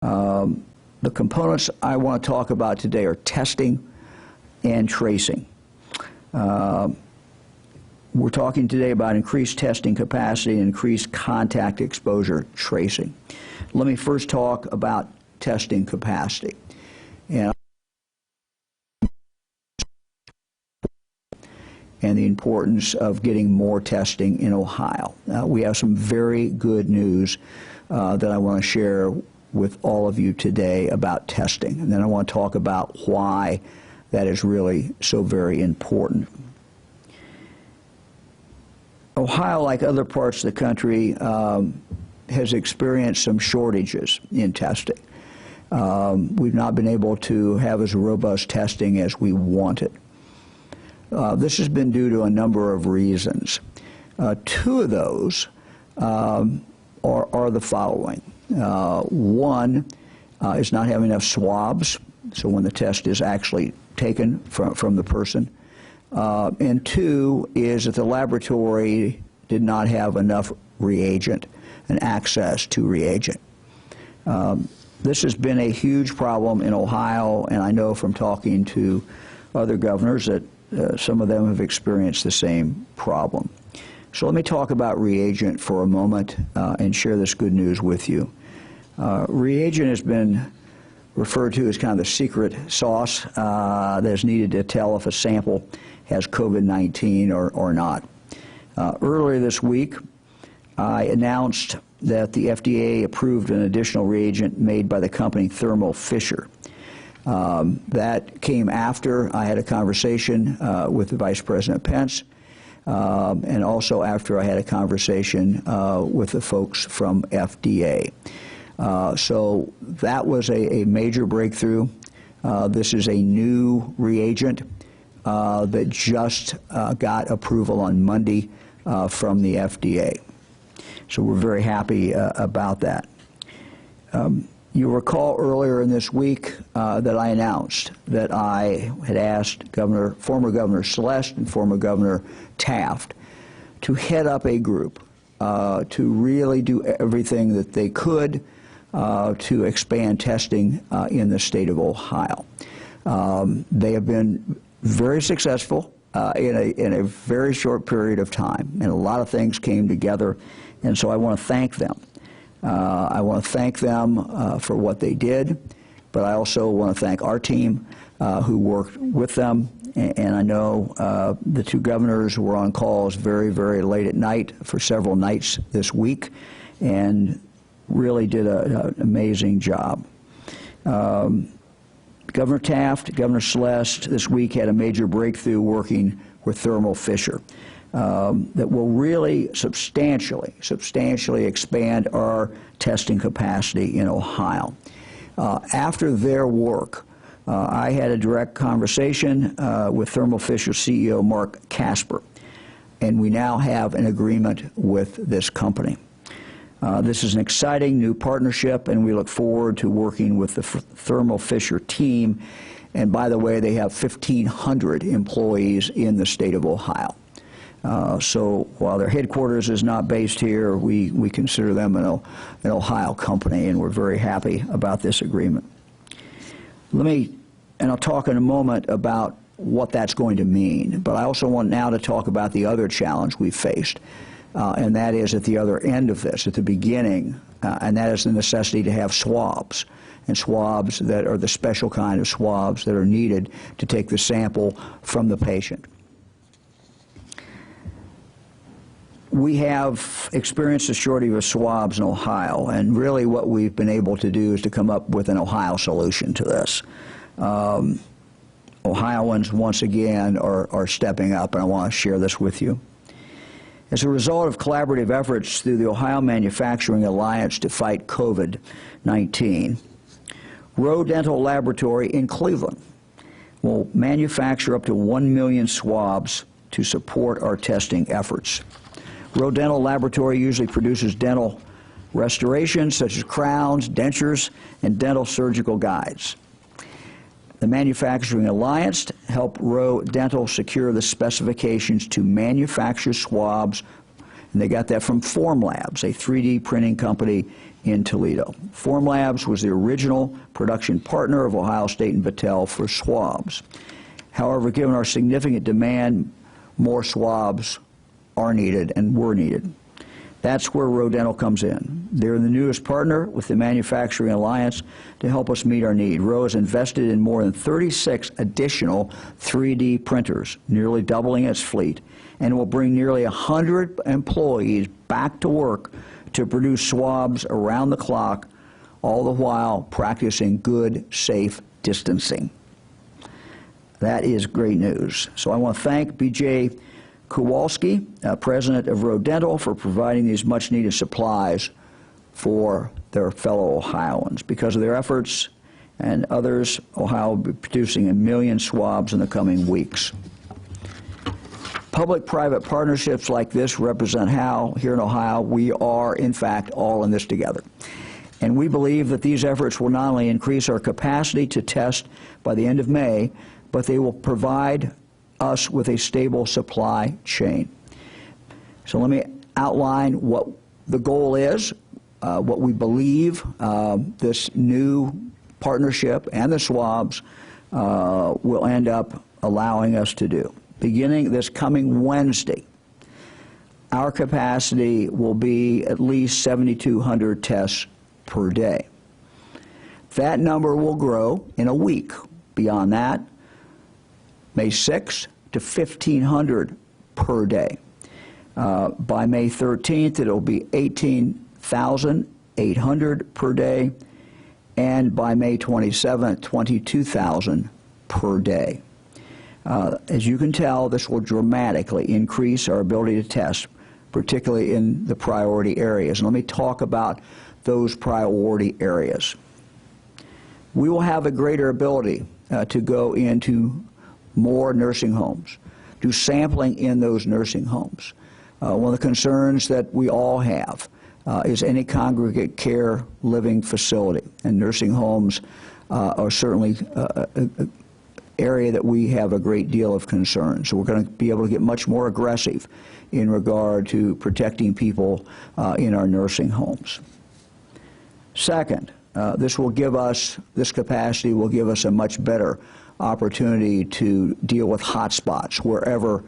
The components I want to talk about today are testing and tracing. We're talking today about increased testing capacity and increased contact exposure tracing. Let me first talk about testing capacity. And the importance of getting more testing in Ohio. We have some very good news that I want to share with all of you today about testing. And then I want to talk about why that is really so very important. Ohio, like other parts of the country, has experienced some shortages in testing. We've not been able to have as robust testing as we wanted. This has been due to a number of reasons. Two of those are the following. One is not having enough swabs, so when the test is actually taken from the person. And two is that the laboratory did not have enough reagent and access to reagent. This has been a huge problem in Ohio, and I know from talking to other governors that some of them have experienced the same problem. So let me talk about reagent for a moment and share this good news with you. Reagent has been referred to as kind of the secret sauce that is needed to tell if a sample has COVID-19 or not. Earlier this week, I announced that the FDA approved an additional reagent made by the company Thermo Fisher. That came after I had a conversation with the Vice President Pence, and also after I had a conversation with the folks from FDA. So that was a major breakthrough. This is a new reagent that just got approval on Monday from the FDA. So we're very happy about that. You'll recall earlier in this week that I announced that I had asked former Governor Celeste and former Governor Taft to head up a group to really do everything that they could to expand testing in the state of Ohio. They have been very successful in a very short period of time, and a lot of things came together, and so I want to thank them. I want to thank them for what they did, but I also want to thank our team who worked with them. And I know the two governors were on calls very, very late at night for several nights this week and really did an amazing job. Governor Taft, Governor Celeste this week had a major breakthrough working with Thermo Fisher. That will really substantially expand our testing capacity in Ohio. After their work, I had a direct conversation with Thermo Fisher CEO Mark Casper, and we now have an agreement with this company. This is an exciting new partnership, and we look forward to working with the Thermo Fisher team. And by the way, they have 1,500 employees in the state of Ohio. So while their headquarters is not based here, we consider them an Ohio company, and we're very happy about this agreement. And I'll talk in a moment about what that's going to mean, but I also want now to talk about the other challenge we faced, and that is at the other end of this, at the beginning, and that is the necessity to have swabs, and swabs that are the special kind of swabs that are needed to take the sample from the patient. We have experienced a shortage of swabs in Ohio, and really what we've been able to do is to come up with an Ohio solution to this. Ohioans, once again, are stepping up, and I want to share this with you. As a result of collaborative efforts through the Ohio Manufacturing Alliance to fight COVID-19, Rowe Dental Laboratory in Cleveland will manufacture up to 1 million swabs to support our testing efforts. Rowe Dental Laboratory usually produces dental restorations such as crowns, dentures, and dental surgical guides. The Manufacturing Alliance helped Rowe Dental secure the specifications to manufacture swabs, and they got that from Formlabs, a 3D printing company in Toledo. Formlabs was the original production partner of Ohio State and Battelle for swabs. However, given our significant demand, more swabs are needed and were needed. That's where Rodental comes in. They're the newest partner with the Manufacturing Alliance to help us meet our need. Rowe has invested in more than 36 additional 3D printers, nearly doubling its fleet, and will bring nearly 100 employees back to work to produce swabs around the clock, all the while practicing good, safe distancing. That is great news. So I want to thank B.J. Kowalski, president of Rodental, for providing these much-needed supplies for their fellow Ohioans. Because of their efforts and others, Ohio will be producing 1 million swabs in the coming weeks. Public-private partnerships like this represent how, here in Ohio, we are, in fact, all in this together. And we believe that these efforts will not only increase our capacity to test by the end of May, but they will provide us with a stable supply chain. So let me outline what the goal is, what we believe this new partnership and the swabs will end up allowing us to do. Beginning this coming Wednesday, our capacity will be at least 7,200 tests per day. That number will grow in a week. Beyond that, May 6th to 1,500 per day. By May 13th, it will be 18,800 per day, and by May 27th, 22,000 per day. As you can tell, this will dramatically increase our ability to test, particularly in the priority areas. And let me talk about those priority areas. We will have a greater ability to go into more nursing homes, do sampling in those nursing homes. One of the concerns that we all have is any congregate care living facility, and nursing homes are certainly an area that we have a great deal of concern. So we're going to be able to get much more aggressive in regard to protecting people in our nursing homes. Second, this capacity will give us a much better opportunity to deal with hotspots wherever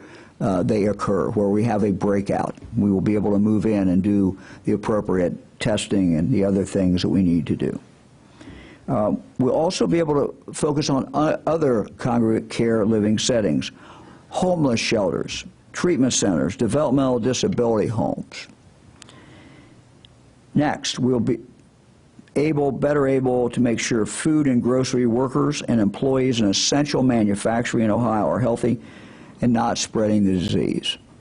they occur, where we have a breakout. We will be able to move in and do the appropriate testing and the other things that we need to do. We'll also be able to focus on other congregate care living settings, homeless shelters, treatment centers, developmental disability homes. Next, we'll be better able to make sure food and grocery workers and employees in essential manufacturing in Ohio are healthy and not spreading the disease.